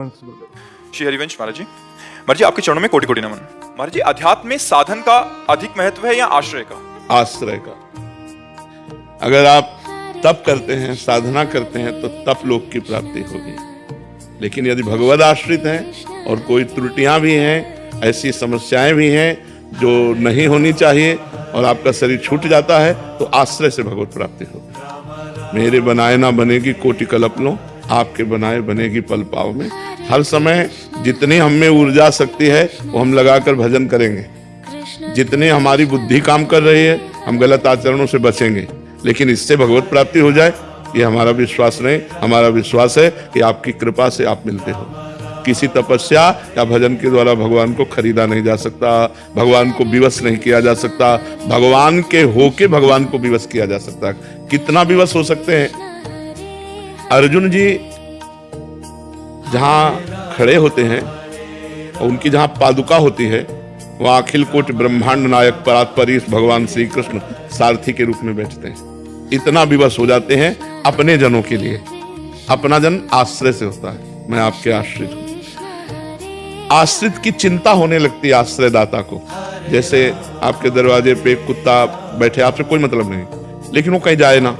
श्री हरिवंश महाराज जी। महाराज जी, आपके चरणों में कोटि कोटि नमन। महाराज जी, अध्यात्म में साधन का अधिक महत्व है या आश्रय का? आश्रय का। अगर आप तप करते हैं, साधना करते हैं, तो तप लोक की प्राप्ति होगी। लेकिन यदि भगवद आश्रित हैं और कोई त्रुटियां भी हैं, ऐसी समस्याएं भी हैं जो नहीं होनी चाहिए और आपका शरीर छूट जाता है, तो आश्रय से भगवत प्राप्ति होगी। मेरे बनाए ना बनेगी कोटि कल्पनो, आपके बनाए बनेगी पल पाव में। हर समय जितनी हम में ऊर्जा शक्ति है वो हम लगाकर भजन करेंगे। जितनी हमारी बुद्धि काम कर रही है, हम गलत आचरणों से बचेंगे। लेकिन इससे भगवत प्राप्ति हो जाए, ये हमारा विश्वास नहीं। हमारा विश्वास है कि आपकी कृपा से आप मिलते हो। किसी तपस्या या भजन के द्वारा भगवान को खरीदा नहीं जा सकता, भगवान को विवश नहीं किया जा सकता। भगवान के होके भगवान को विवश किया जा सकता। कितना विवश हो सकते हैं? अर्जुन जी जहां खड़े होते हैं और उनकी जहां पादुका होती है, वहां अखिल कोटि ब्रह्मांड नायक परात्परीश भगवान श्री कृष्ण सारथी के रूप में बैठते हैं। इतना विवश हो जाते हैं अपने जनों के लिए। अपना जन आश्रय से होता है, मैं आपके आश्रित हूं। आश्रित की चिंता होने लगती है आश्रयदाता को। जैसे आपके दरवाजे पे कुत्ता बैठे, आपसे कोई मतलब नहीं, लेकिन वो कहीं जाए ना,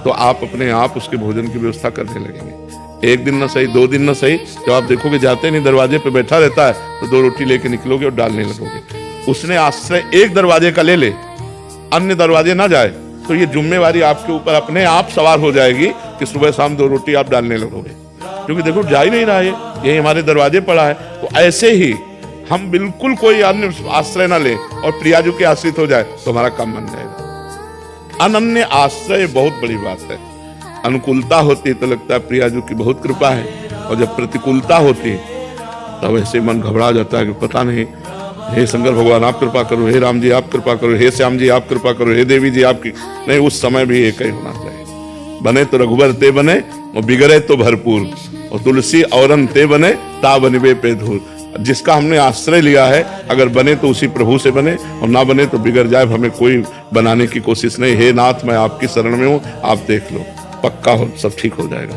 तो आप अपने आप उसके भोजन की व्यवस्था करने लगेंगे। एक दिन ना सही, 2 दिन ना सही, जब आप देखोगे जाते नहीं, दरवाजे पे बैठा रहता है, तो 2 रोटी लेके निकलोगे और डालने लगोगे। उसने आश्रय एक दरवाजे का ले ले, अन्य दरवाजे ना जाए, तो ये जिम्मेवारी आपके ऊपर अपने आप सवार हो जाएगी कि सुबह शाम 2 रोटी आप डालने लगोगे। क्योंकि देखो जा ही नहीं रहा है, यही हमारे दरवाजे पड़ा है। तो ऐसे ही हम बिल्कुल कोई अन्य आश्रय ना ले और प्रियाजू के आश्रित हो जाए, तो हमारा काम बन जाएगा। अनन्य आश्रय बहुत बड़ी बात है। अनुकूलता होती तो लगता है प्रियाजू की बहुत कृपा है, और जब प्रतिकूलता होती तब ऐसे मन घबरा जाता है कि पता नहीं, हे शंकर भगवान आप कृपा करो, हे राम जी आप कृपा करो, हे श्याम जी आप कृपा करो, हे देवी जी आपकी। नहीं, उस समय भी एक ही होना चाहिए। बने तो रघुबर ते बने और बिगड़े तो भरपूर, और तुलसी औरन ते बने ता बनिबे पे धूर। जिसका हमने आश्रय लिया है, अगर बने तो उसी प्रभु से बने, और ना बने तो बिगड़ जाए। हमें कोई बनाने की कोशिश नहीं। हे नाथ, मैं आपकी शरण में हूं, आप देख लो, पक्का हो सब ठीक हो जाएगा,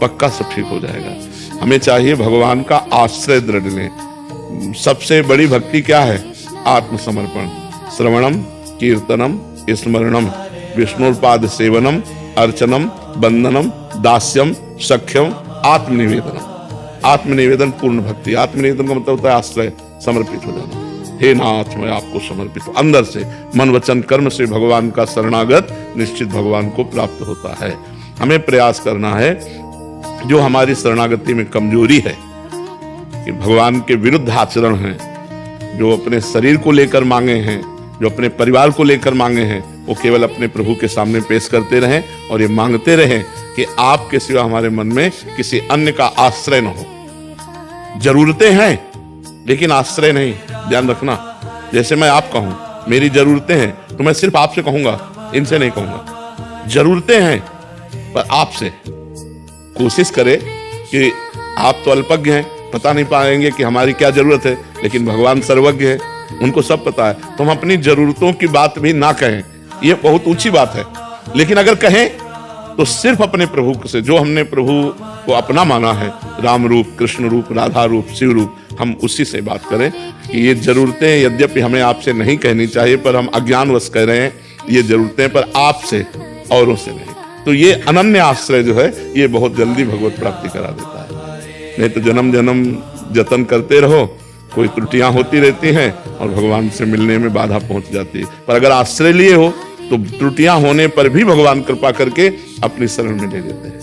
पक्का सब ठीक हो जाएगा। हमें चाहिए भगवान का आश्रय दृढ़ लें। सबसे बड़ी भक्ति क्या है? आत्मसमर्पण। श्रवणम कीर्तनम स्मरणम विष्णुपाद सेवनम अर्चनम बंदनम दास्यम सख्यम आत्मनिवेदनम। आत्मनिवेदन पूर्ण भक्ति। आत्मनिवेदन का मतलब होता है आश्रय, समर्पित हो जाना। हे नाथ, मैं आपको समर्पित हूं। अंदर से मन वचन कर्म से भगवान का शरणागत निश्चित भगवान को प्राप्त होता है। हमें प्रयास करना है, जो हमारी शरणागति में कमजोरी है, कि भगवान के विरुद्ध आचरण है, जो अपने शरीर को लेकर मांगे हैं, जो अपने परिवार को लेकर मांगे हैं, वो केवल अपने प्रभु के सामने पेश करते रहें और ये मांगते रहें कि आपके सिवा हमारे मन में किसी अन्य का आश्रय न हो। जरूरतें हैं लेकिन आश्रय नहीं, ध्यान रखना। जैसे मैं आपका हूं, मेरी जरूरतें हैं, तो मैं सिर्फ आपसे कहूंगा, इनसे नहीं कहूंगा। जरूरतें हैं पर आपसे। कोशिश करें कि आप तो अल्पज्ञ हैं, पता नहीं पाएंगे कि हमारी क्या जरूरत है, लेकिन भगवान सर्वज्ञ है, उनको सब पता है। तो हम अपनी जरूरतों की बात भी ना कहें, ये बहुत ऊंची बात है। लेकिन अगर कहें तो सिर्फ अपने प्रभु से, जो हमने प्रभु को अपना माना है, राम रूप, कृष्ण रूप, राधा रूप, शिव रूप, हम उसी से बात करें कि ये जरूरतें यद्यपि हमें आपसे नहीं कहनी चाहिए, पर हम अज्ञानवश कह रहे हैं ये जरूरतें, पर आपसे, औरों से नहीं। तो ये अनन्य आश्रय जो है, ये बहुत जल्दी भगवत प्राप्ति करा देता है। नहीं तो जन्म जन्म जतन करते रहो, कोई त्रुटियां होती रहती हैं और भगवान से मिलने में बाधा पहुंच जाती है। पर अगर आश्रय लिए हो तो त्रुटियां होने पर भी भगवान कृपा करके अपनी शरण में ले लेते हैं।